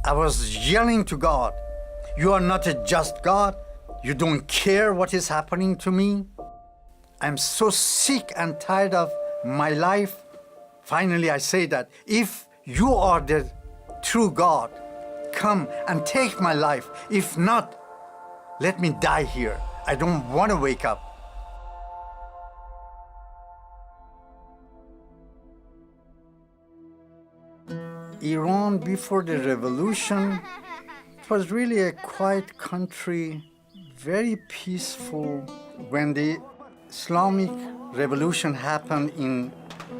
I was yelling to God, "You are not a just God. You don't care what is happening to me. I'm so sick and tired of my life." Finally, I say that if you are the true God, come and take my life. If not, let me die here. I don't want to wake up. Iran before the revolution, it was really a quiet country, very peaceful. When the Islamic revolution happened in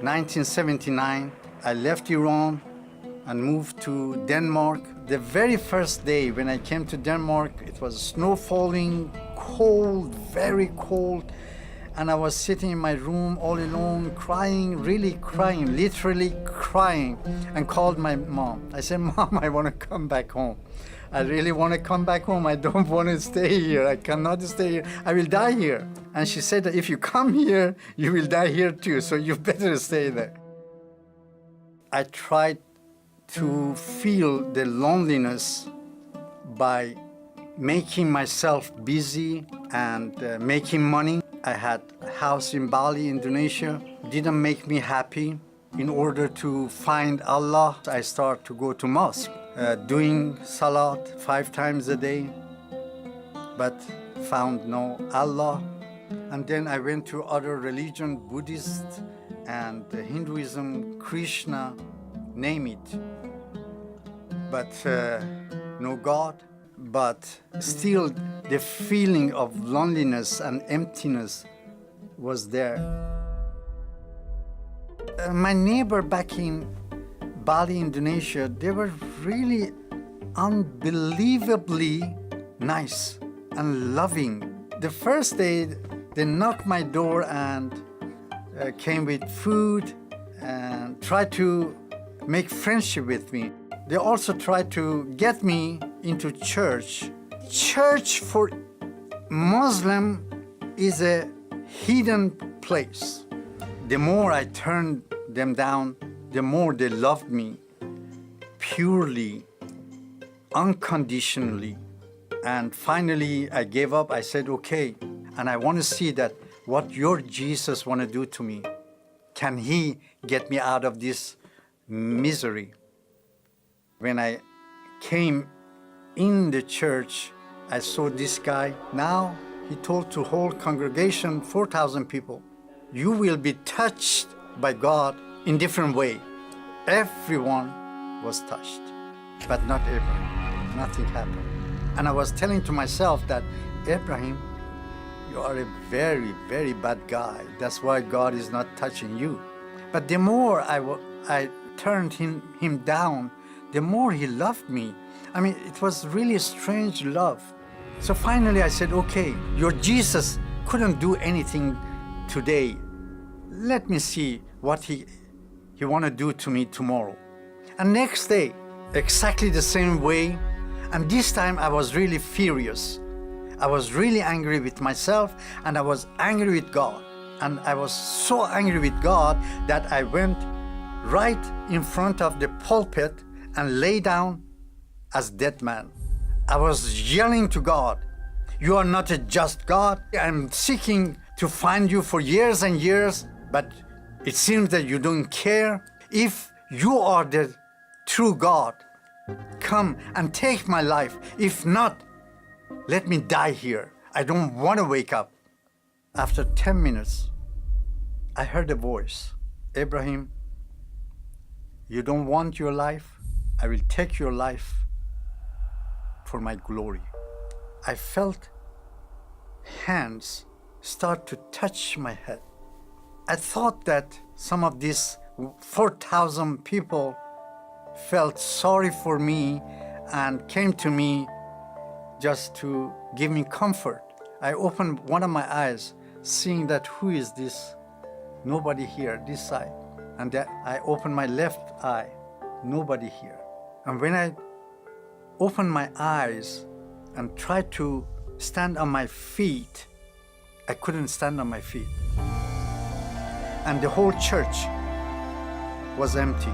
1979, I left Iran and moved to Denmark. The very first day when I came to Denmark, it was snow falling, cold, very cold. And I was sitting in my room all alone, crying, really crying, literally crying, and called my mom. I said, "Mom, I want to come back home. I really want to come back home. I don't want to stay here. I cannot stay here. I will die here." And she said that if you come here, you will die here too, so you better stay there. I tried to feel the loneliness by making myself busy and making money. I had a house in Bali, Indonesia. Didn't make me happy. In order to find Allah, I started to go to mosque, doing salat 5 times a day, but found no Allah. And then I went to other religion, Buddhist and Hinduism, Krishna, name it. But no God. But still, the feeling of loneliness and emptiness was there. My neighbor back in Bali, Indonesia, they were really unbelievably nice and loving. The first day, they knocked my door and came with food and tried to make friendship with me. They also tried to get me into church. Church for Muslim is a hidden place. The more I turned them down, the more they loved me purely, unconditionally. And finally, I gave up. I said, "Okay, and I want to see that what your Jesus want to do to me. Can he get me out of this misery?" When I came in the church, I saw this guy. Now he told to whole congregation, 4,000 people, "You will be touched by God in different way." Everyone was touched, but not Abraham. Nothing happened. And I was telling to myself that, "Abraham, you are a very, very bad guy. That's why God is not touching you." But the more I turned him down, the more he loved me. I mean, it was really a strange love. So finally I said, "Okay, your Jesus couldn't do anything today. Let me see what he want to do to me tomorrow." And next day, exactly the same way. And this time I was really furious. I was really angry with myself, and I was angry with God. And I was so angry with God that I went right in front of the pulpit and lay down as dead man. I was yelling to God, "You are not a just God. I'm seeking to find you for years and years, but it seems that you don't care. If you are the true God, come and take my life. If not, let me die here. I don't want to wake up." After 10 minutes, I heard a voice, "Abraham, you don't want your life? I will take your life for my glory." I felt hands start to touch my head. I thought that some of these 4,000 people felt sorry for me and came to me just to give me comfort. I opened one of my eyes, seeing that who is this? Nobody here, this side. And then I opened my left eye, nobody here. And when I opened my eyes and tried to stand on my feet, I couldn't stand on my feet. And the whole church was empty.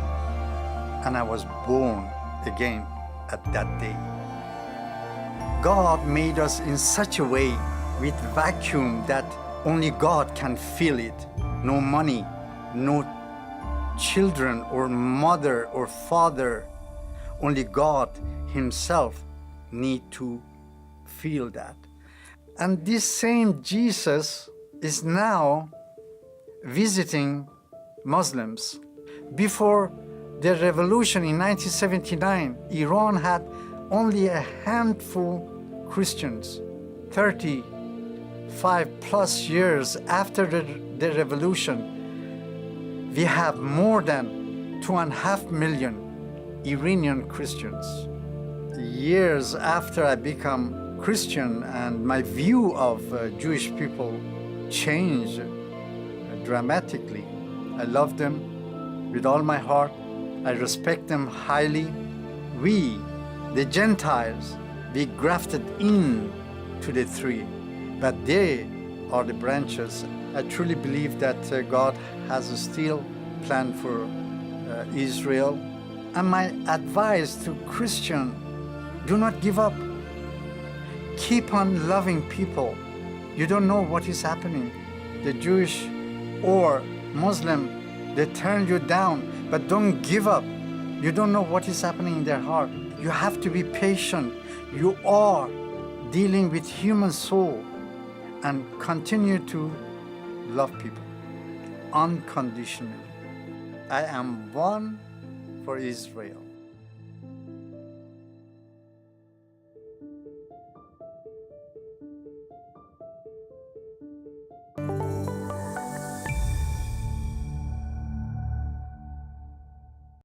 And I was born again. at that day. God made us in such a way with vacuum that only God can fill it. No money, no children or mother or father. Only God Himself need to feel that. And this same Jesus is now visiting Muslims. Before the revolution in 1979, Iran had only a handful Christians. 35 plus years after the revolution, we have more than 2.5 million Iranian Christians. Years after I become Christian and my view of Jewish people changed dramatically. I love them with all my heart. I respect them highly. We, the Gentiles, we grafted in to the tree, but they are the branches. I truly believe that God has a still plan for Israel. And my advice to Christian, do not give up. Keep on loving people. You don't know what is happening. The Jewish or Muslim, they turn you down, but don't give up. You don't know what is happening in their heart. You have to be patient. You are dealing with human soul, and continue to love people unconditionally. I am one for Israel.